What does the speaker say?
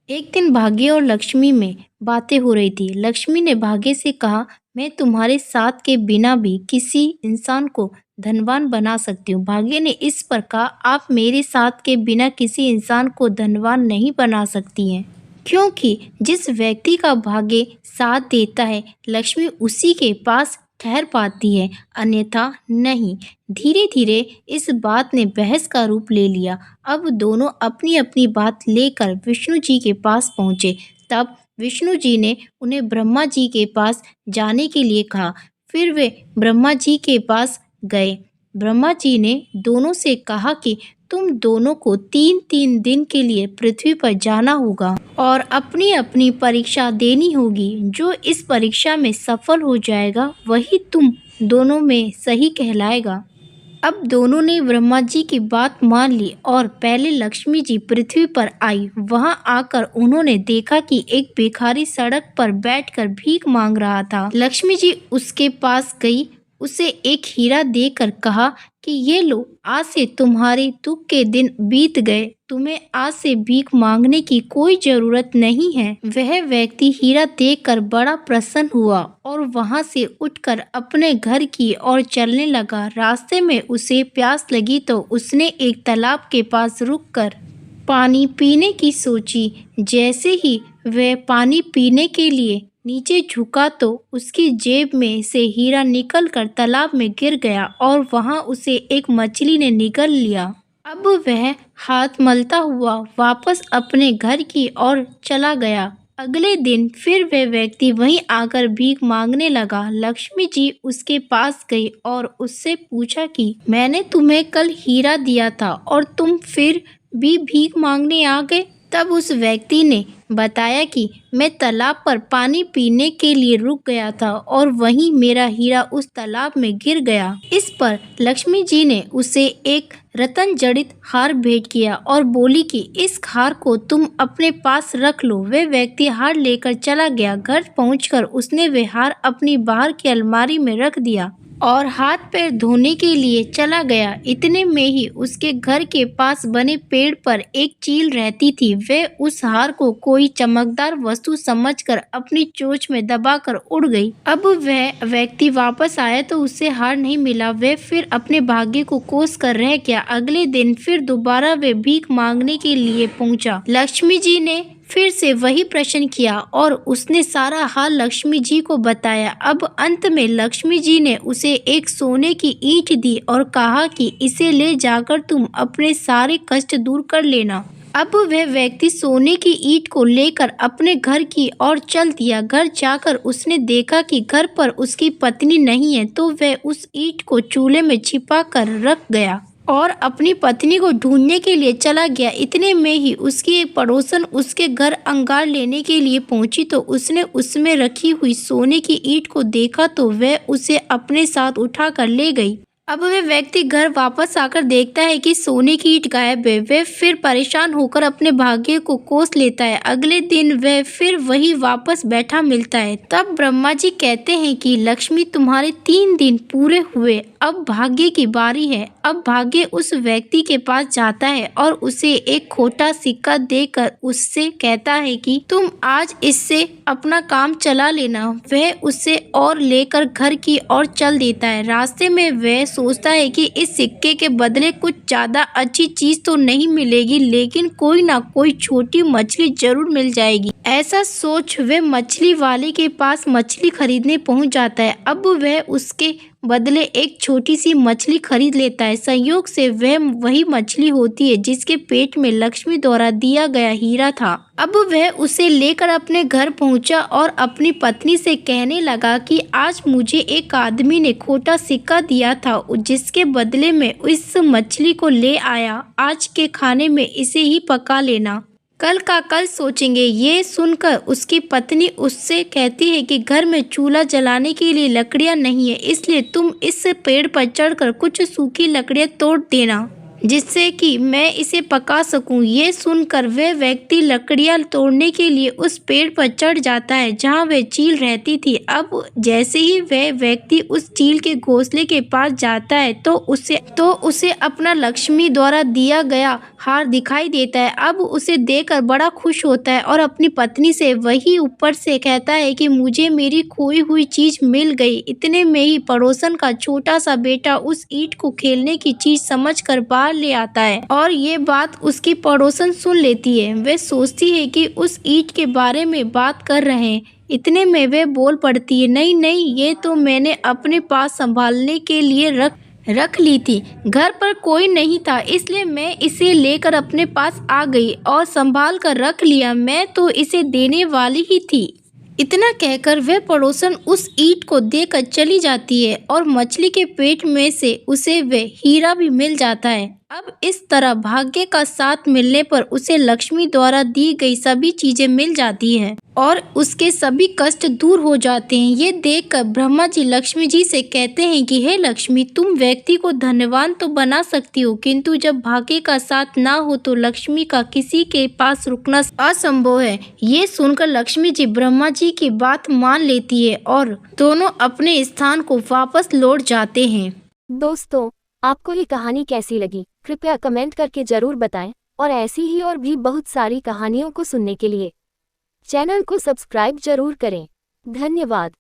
एक दिन भाग्य और लक्ष्मी में बातें हो रही थी। लक्ष्मी ने भाग्य से कहा, मैं तुम्हारे साथ के बिना भी किसी इंसान को धनवान बना सकती हूँ। भाग्य ने इस पर कहा, आप मेरे साथ के बिना किसी इंसान को धनवान नहीं बना सकती हैं, क्योंकि जिस व्यक्ति का भाग्य साथ देता है, लक्ष्मी उसी के पास ठहर पाती है, अन्यथा नहीं। धीरे धीरे इस बात ने बहस का रूप ले लिया। अब दोनों अपनी अपनी बात लेकर विष्णु जी के पास पहुँचे। तब विष्णु जी ने उन्हें ब्रह्मा जी के पास जाने के लिए कहा। फिर वे ब्रह्मा जी के पास गए। ब्रह्मा जी ने दोनों से कहा कि तुम दोनों को 3-3 दिन के लिए पृथ्वी पर जाना होगा और अपनी अपनी परीक्षा देनी होगी। जो इस परीक्षा में सफल हो जाएगा वही तुम दोनों में सही कहलाएगा। अब दोनों ने ब्रह्मा जी की बात मान ली और पहले लक्ष्मी जी पृथ्वी पर आई। वहां आकर उन्होंने देखा कि एक भिखारी सड़क पर बैठकर भीख मांग रहा था। लक्ष्मी जी उसके पास गई, उसे एक हीरा देकर कहा कि ये लो, आज से तुम्हारे दुख के दिन बीत गए। तुम्हें आज से भीख मांगने की कोई जरूरत नहीं है। वह व्यक्ति हीरा देखकर बड़ा प्रसन्न हुआ और वहां से उठकर अपने घर की ओर चलने लगा। रास्ते में उसे प्यास लगी तो उसने एक तालाब के पास रुककर पानी पीने की सोची। जैसे ही वह पानी पीने के लिए नीचे झुका तो उसकी जेब में से हीरा निकलकर तालाब में गिर गया और वहां उसे एक मछली ने निगल लिया। अब वह हाथ मलता हुआ वापस अपने घर की ओर चला गया। अगले दिन फिर वह व्यक्ति वहीं आकर भीख मांगने लगा। लक्ष्मी जी उसके पास गई और उससे पूछा कि मैंने तुम्हें कल हीरा दिया था और तुम फिर भी भीख मांगने आ गए। तब उस व्यक्ति ने बताया कि मैं तालाब पर पानी पीने के लिए रुक गया था और वहीं मेरा हीरा उस तालाब में गिर गया। इस पर लक्ष्मी जी ने उसे एक रत्न जड़ित हार भेंट किया और बोली कि इस हार को तुम अपने पास रख लो। वह व्यक्ति हार लेकर चला गया। घर पहुंचकर उसने वह हार अपनी बाहर की अलमारी में रख दिया और हाथ पैर धोने के लिए चला गया। इतने में ही उसके घर के पास बने पेड़ पर एक चील रहती थी। वह उस हार को कोई चमकदार वस्तु समझकर अपनी चोंच में दबाकर उड़ गई। अब वह व्यक्ति वापस आया तो उसे हार नहीं मिला। वह फिर अपने भाग्य को कोस कर रह गया। अगले दिन फिर दोबारा वह भीख मांगने के लिए पहुंचा। लक्ष्मी जी ने फिर से वही प्रश्न किया और उसने सारा हाल लक्ष्मी जी को बताया। अब अंत में लक्ष्मी जी ने उसे एक सोने की ईंट दी और कहा कि इसे ले जाकर तुम अपने सारे कष्ट दूर कर लेना। अब वह व्यक्ति सोने की ईंट को लेकर अपने घर की ओर चल दिया। घर जाकर उसने देखा कि घर पर उसकी पत्नी नहीं है, तो वह उस ईंट को चूल्हे में छिपा कर रख गया और अपनी पत्नी को ढूंढने के लिए चला गया। इतने में ही उसकी एक पड़ोसन उसके घर अंगार लेने के लिए पहुंची तो उसने उसमें रखी हुई सोने की ईंट को देखा तो वह उसे अपने साथ उठा कर ले गई। अब वह व्यक्ति घर वापस आकर देखता है कि सोने की ईंट गायब है। वह फिर परेशान होकर अपने भाग्य को कोस लेता है। अगले दिन वह फिर वही वापस बैठा मिलता है। तब ब्रह्मा जी कहते हैं कि लक्ष्मी, तुम्हारे 3 दिन पूरे हुए, अब भाग्य की बारी है। अब भाग्य उस व्यक्ति के पास जाता है और उसे एक खोटा सिक्का देकर उससे कहता है कि तुम आज इससे अपना काम चला लेना। वह उसे और लेकर घर की ओर चल देता है। रास्ते में वह सोचता है कि इस सिक्के के बदले कुछ ज्यादा अच्छी चीज तो नहीं मिलेगी, लेकिन कोई ना कोई छोटी मछली जरूर मिल जाएगी। ऐसा सोच वह मछली वाले के पास मछली खरीदने पहुंच जाता है। अब वह उसके बदले एक छोटी सी मछली खरीद लेता है। संयोग से वह वही मछली होती है जिसके पेट में लक्ष्मी द्वारा दिया गया हीरा था। अब वह उसे लेकर अपने घर पहुंचा और अपनी पत्नी से कहने लगा कि आज मुझे एक आदमी ने खोटा सिक्का दिया था, जिसके बदले में इस मछली को ले आया। आज के खाने में इसे ही पका लेना, कल का कल सोचेंगे। ये सुनकर उसकी पत्नी उससे कहती है कि घर में चूल्हा जलाने के लिए लकड़ियां नहीं है, इसलिए तुम इस पेड़ पर चढ़कर कुछ सूखी लकड़ियां तोड़ देना। जिससे कि मैं इसे पका सकूं। ये सुनकर वह व्यक्ति लकड़ियां तोड़ने के लिए उस पेड़ पर चढ़ जाता है जहां वह चील रहती थी। अब जैसे ही वह व्यक्ति उस चील के घोंसले के पास जाता है तो उसे अपना लक्ष्मी द्वारा दिया गया हार दिखाई देता है। अब उसे देखकर बड़ा खुश होता है और अपनी पत्नी से वही ऊपर से कहता है कि मुझे मेरी खोई हुई चीज मिल गई। इतने में ही पड़ोसन का छोटा सा बेटा उस ईंट को खेलने की चीज समझकर बाहर ले आता है और ये बात उसकी पड़ोसन सुन लेती है। वह सोचती है कि उस ईंट के बारे में बात कर रहे हैं। इतने में वह बोल पड़ती है, नहीं नहीं, ये तो मैंने अपने पास संभालने के लिए रख ली थी। घर पर कोई नहीं था इसलिए मैं इसे लेकर अपने पास आ गई और संभाल कर रख लिया। मैं तो इसे देने वाली ही थी। इतना कहकर वह पड़ोसन उस ईंट को देकर चली जाती है और मछली के पेट में से उसे वह हीरा भी मिल जाता है। अब इस तरह भाग्य का साथ मिलने पर उसे लक्ष्मी द्वारा दी गई सभी चीजें मिल जाती हैं और उसके सभी कष्ट दूर हो जाते हैं। ये देखकर ब्रह्मा जी लक्ष्मी जी से कहते हैं कि हे लक्ष्मी, तुम व्यक्ति को धनवान तो बना सकती हो, किंतु जब भाग्य का साथ ना हो तो लक्ष्मी का किसी के पास रुकना असंभव है। ये सुनकर लक्ष्मी जी ब्रह्मा जी की बात मान लेती है और दोनों अपने स्थान को वापस लौट जाते हैं। दोस्तों, आपको ये कहानी कैसी लगी? कृपया कमेंट करके जरूर बताएं और ऐसी ही और भी बहुत सारी कहानियों को सुनने के लिए चैनल को सब्सक्राइब जरूर करें। धन्यवाद।